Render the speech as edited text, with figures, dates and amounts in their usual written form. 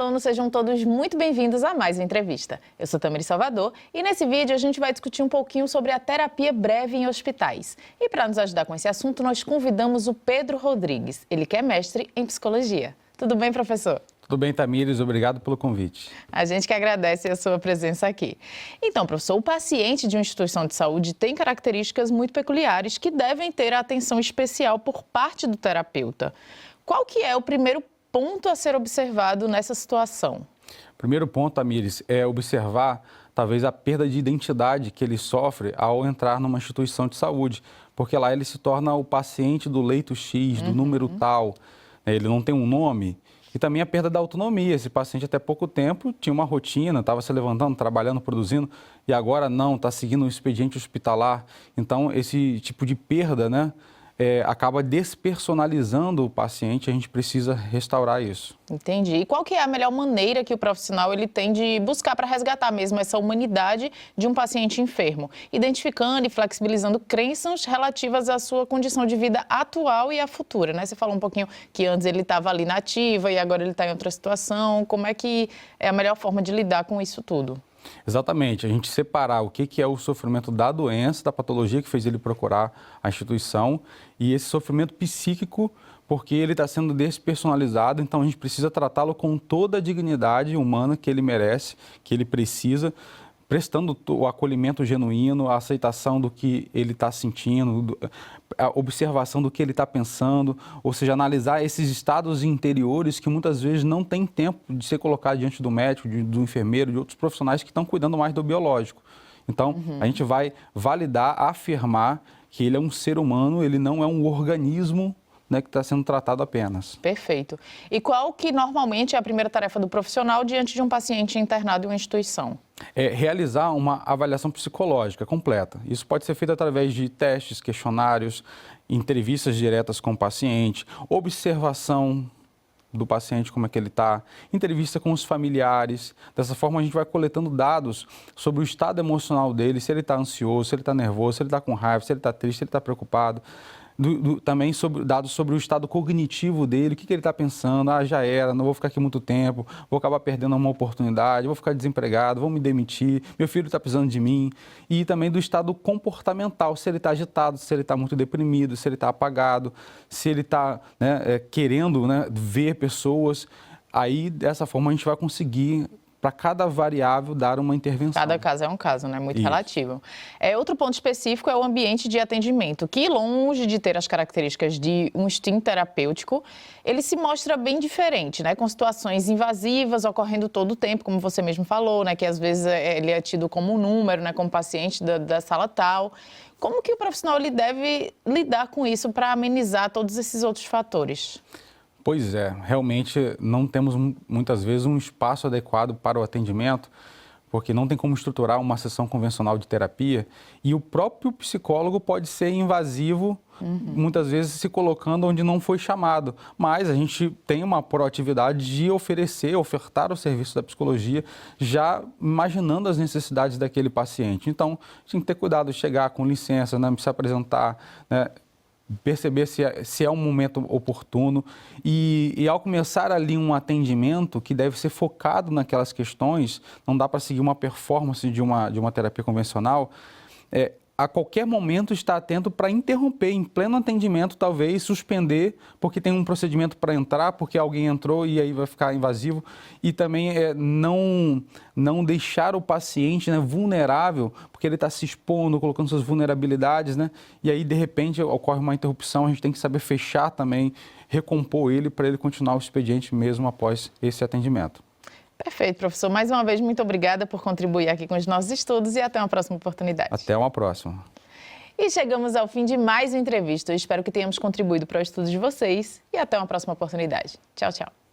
alunos, sejam todos muito bem-vindos a mais uma entrevista. Eu sou Tamiris Salvador e nesse vídeo a gente vai discutir um pouquinho sobre a terapia breve em hospitais. E para nos ajudar com esse assunto, nós convidamos o Pedro Rodrigues, ele que é mestre em psicologia. Tudo bem, professor? Tudo bem, Tamiris, obrigado pelo convite. A gente que agradece a sua presença aqui. Então, professor, o paciente de uma instituição de saúde tem características muito peculiares que devem ter atenção especial por parte do terapeuta. Qual que é o primeiro ponto a ser observado nessa situação? Primeiro ponto, Tamiris, é observar talvez a perda de identidade que ele sofre ao entrar numa instituição de saúde, porque lá ele se torna o paciente do leito X, do número tal, ele não tem um nome. E também a perda da autonomia. Esse paciente até pouco tempo tinha uma rotina, estava se levantando, trabalhando, produzindo, e agora não, está seguindo um expediente hospitalar. Então, esse tipo de perda, né, acaba despersonalizando o paciente, a gente precisa restaurar isso. Entendi. E qual que é a melhor maneira que o profissional ele tem de buscar para resgatar mesmo essa humanidade de um paciente enfermo, identificando e flexibilizando crenças relativas à sua condição de vida atual e à futura, né? Você falou um pouquinho que antes ele estava ali na ativa e agora ele está em outra situação. Como é que é a melhor forma de lidar com isso tudo? Exatamente, a gente separar o que é o sofrimento da doença, da patologia que fez ele procurar a instituição e esse sofrimento psíquico, porque ele está sendo despersonalizado, então a gente precisa tratá-lo com toda a dignidade humana que ele merece, que ele precisa, prestando o acolhimento genuíno, a aceitação do que ele está sentindo, a observação do que ele está pensando, ou seja, analisar esses estados interiores que muitas vezes não tem tempo de ser colocado diante do médico, do enfermeiro, de outros profissionais que estão cuidando mais do biológico. Então, a gente vai validar, afirmar que ele é um ser humano, ele não é um organismo, né, que está sendo tratado apenas. Perfeito. E qual que normalmente é a primeira tarefa do profissional diante de um paciente internado em uma instituição? É realizar uma avaliação psicológica completa. Isso pode ser feito através de testes, questionários, entrevistas diretas com o paciente, observação do paciente, como é que ele está, entrevista com os familiares. Dessa forma, a gente vai coletando dados sobre o estado emocional dele, se ele está ansioso, se ele está nervoso, se ele está com raiva, se ele está triste, se ele está preocupado. Também dados sobre o estado cognitivo dele, o que ele está pensando, já era, não vou ficar aqui muito tempo, vou acabar perdendo uma oportunidade, vou ficar desempregado, vou me demitir, meu filho está precisando de mim. E também do estado comportamental, se ele está agitado, se ele está muito deprimido, se ele está apagado, se ele está querendo, né, ver pessoas. Aí, dessa forma, a gente vai conseguir, para cada variável, dar uma intervenção. Cada caso é um caso, né? Muito Isso. relativo. Outro ponto específico é o ambiente de atendimento, que longe de ter as características de um instinto terapêutico, ele se mostra bem diferente, né? Com situações invasivas ocorrendo todo o tempo, como você mesmo falou, né? Que às vezes ele é tido como um número, né? Como paciente da sala tal. Como que o profissional ele deve lidar com isso para amenizar todos esses outros fatores? Pois é, realmente não temos muitas vezes um espaço adequado para o atendimento, porque não tem como estruturar uma sessão convencional de terapia e o próprio psicólogo pode ser invasivo, muitas vezes se colocando onde não foi chamado. Mas a gente tem uma proatividade de ofertar o serviço da psicologia, já imaginando as necessidades daquele paciente. Então, a gente tem que ter cuidado de chegar com licença, né, se apresentar, né, perceber se é um momento oportuno e ao começar ali um atendimento que deve ser focado naquelas questões, não dá para seguir uma performance de uma terapia convencional, a qualquer momento estar atento para interromper em pleno atendimento, talvez suspender, porque tem um procedimento para entrar, porque alguém entrou e aí vai ficar invasivo. E também não deixar o paciente, né, vulnerável, porque ele está se expondo, colocando suas vulnerabilidades, né? E aí, de repente, ocorre uma interrupção, a gente tem que saber fechar também, recompor ele para ele continuar o expediente mesmo após esse atendimento. Perfeito, professor. Mais uma vez, muito obrigada por contribuir aqui com os nossos estudos e até uma próxima oportunidade. Até uma próxima. E chegamos ao fim de mais uma entrevista. Eu espero que tenhamos contribuído para o estudo de vocês e até uma próxima oportunidade. Tchau, tchau.